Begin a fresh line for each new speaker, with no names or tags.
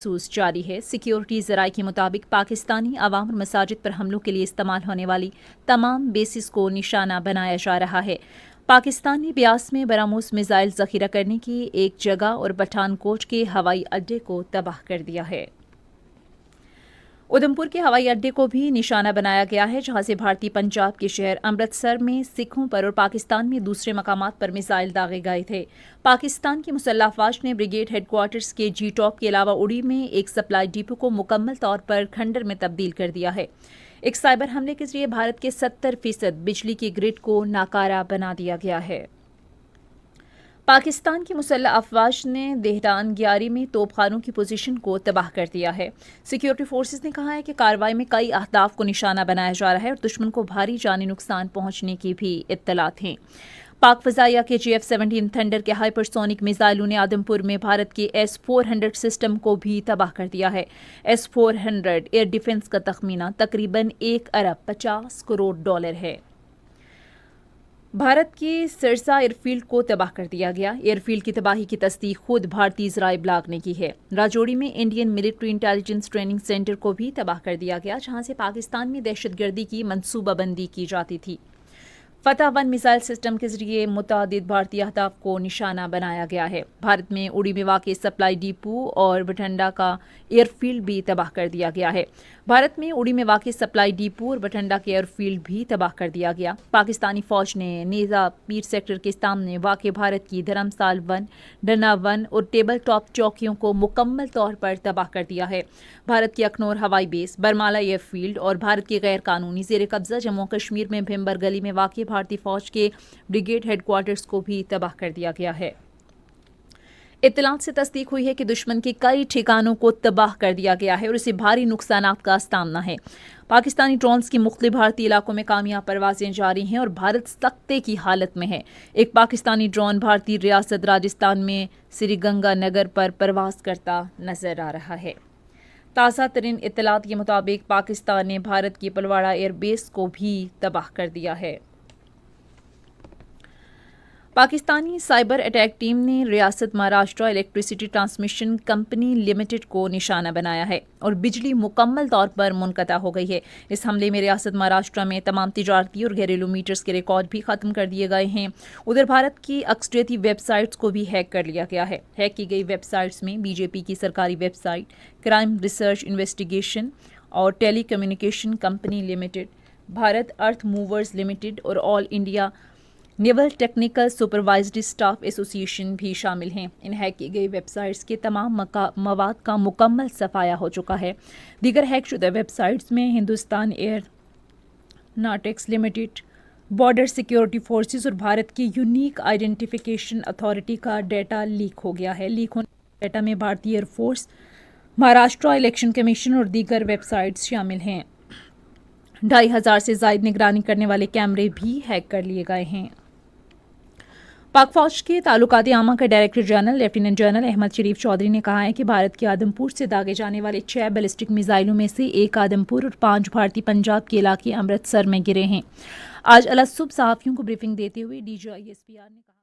सूस जारी है। सिक्योरिटी ज़राए के मुताबिक पाकिस्तानी अवाम और मसाजिद पर हमलों के लिए इस्तेमाल होने वाली तमाम बेसिस को निशाना बनाया जा रहा है। पाकिस्तान ने ब्यास में बरामूस मिसाइल जखीरा करने की एक जगह और पठानकोट के हवाई अड्डे को तबाह कर दिया है। उधमपुर के हवाई अड्डे को भी निशाना बनाया गया है, जहां से भारतीय पंजाब के शहर अमृतसर में सिखों पर और पाकिस्तान में दूसरे मकामात पर मिसाइल दागे गए थे। पाकिस्तान की मुसल्लह अफवाज ने ब्रिगेड हेडक्वार्टर्स के जी टॉप के अलावा उड़ी में एक सप्लाई डिपो को मुकम्मल तौर पर खंडर में तब्दील कर दिया है। एक साइबर हमले के जरिए भारत के 70% बिजली की ग्रिड को नाकारा बना दिया गया है। पाकिस्तान की मुसल्लह अफवाज ने देहरान ग्यारी में तोपखानों की पोजीशन को तबाह कर दिया है। सिक्योरिटी फोर्सेस ने कहा है कि कार्रवाई में कई अहदाफ को निशाना बनाया जा रहा है और दुश्मन को भारी जानी नुकसान पहुंचने की भी इत्तलात हैं। पाक फजाइया के JF-17 थंडर के हाइपरसोनिक मिसाइलों ने आदमपुर में भारत के S-400 सिस्टम को भी तबाह कर दिया है। S-400 एयर डिफेंस का तखमीना तकरीबन 1 अरब 50 करोड़ डॉलर है। भारत की सिरसा एयरफील्ड को तबाह कर दिया गया। एयरफील्ड की तबाही की तस्दीक खुद भारतीय ज़राए इब्लाग ने की है। राजौरी में Indian military intelligence training centre को भी तबाह कर दिया गया, जहां से पाकिस्तान में दहशतगर्दी की मनसूबाबंदी की जाती थी। फतह-1 मिसाइल सिस्टम के जरिए मुतादिद भारतीय अहदाफ को निशाना बनाया गया है। भारत में उड़ी में वाक़ सप्लाई डिपो और बठंडा का एयरफील्ड भी तबाह कर दिया गया है। भारत में उड़ी में वाक़ सप्लाई डिपो और बठंडा के एयरफील्ड भी तबाह कर दिया गया। पाकिस्तानी फौज ने नेज़ा पीर सेक्टर के सामने वाक़ भारत की धर्मसाल 1, डना 1 और टेबल टॉप चौकियों को मुकम्मल तौर पर तबाह कर दिया है। भारत की अखनौर हवाई बेस, बरमाला एयरफील्ड और भारत के गैर कानूनी ज़ेर कब्जा जम्मू कश्मीर में भिम्बर गली में वाक़ भारतीय फौज के ब्रिगेड हेडक्वार्टर्स को भी तबाह कर दिया गया है। इत्तलात से तस्दीक हुई है कि दुश्मन के कई ठिकानों को तबाह कर दिया गया है और इसे भारी नुकसानात का सामना है। पाकिस्तानी ड्रोन्स की मुख्तलिफ भारतीय इलाकों में कामयाब परवाजें जारी हैं और भारत सख्ते की हालत में है। एक पाकिस्तानी ड्रोन भारतीय रियासत राजस्थान में श्रीगंगानगर पर परवाज करता नजर आ रहा है। ताज़ा तरीन इत्तलात के मुताबिक पाकिस्तान ने भारत की पलवाड़ा एयरबेस को भी तबाह कर दिया है। पाकिस्तानी साइबर अटैक टीम ने रियासत Maharashtra electricity transmission company limited को निशाना बनाया है और बिजली मुकम्मल तौर पर मुनक़ता हो गई है। इस हमले में रियासत महाराष्ट्र में तमाम तिजारती और घरेलू मीटर्स के रिकॉर्ड भी ख़त्म कर दिए गए हैं। उधर भारत की एक्सक्लूसिव वेबसाइट्स को भी हैक कर लिया गया है। हैक की गई वेबसाइट्स में बीजेपी की सरकारी वेबसाइट, क्राइम रिसर्च इन्वेस्टिगेशन और tele communication company limited, Bharat earth movers limited और all India naval technical supervisory staff association भी शामिल हैं। इन हैक की गई वेबसाइट्स के तमाम मवाद का मुकम्मल सफाया हो चुका है। दीगर हैकशुदा वेबसाइट्स में Hindustan aeronautics limited, border security forces और भारत की यूनिक आइडेंटिफिकेशन अथॉरिटी का डेटा लीक हो गया है। लीक होने डेटा में भारतीय एयरफोर्स, महाराष्ट्र इलेक्शन कमीशन और दीगर वेबसाइट्स शामिल हैं। 2500 से ज़ायद निगरानी करने वाले कैमरे भी हैक कर लिए गए हैं। पाक फौज के ताल्लुकात आमा के director general lieutenant general Ahmed Sharif Chaudhry ने कहा है कि भारत के आदमपुर से दागे जाने वाले 6 बैलिस्टिक मिसाइलों में से 1 आदमपुर और 5 भारतीय पंजाब के इलाके अमृतसर में गिरे हैं। आज अलसुब सहाफ़ियों को ब्रीफिंग देते हुए DGISPR ने कहा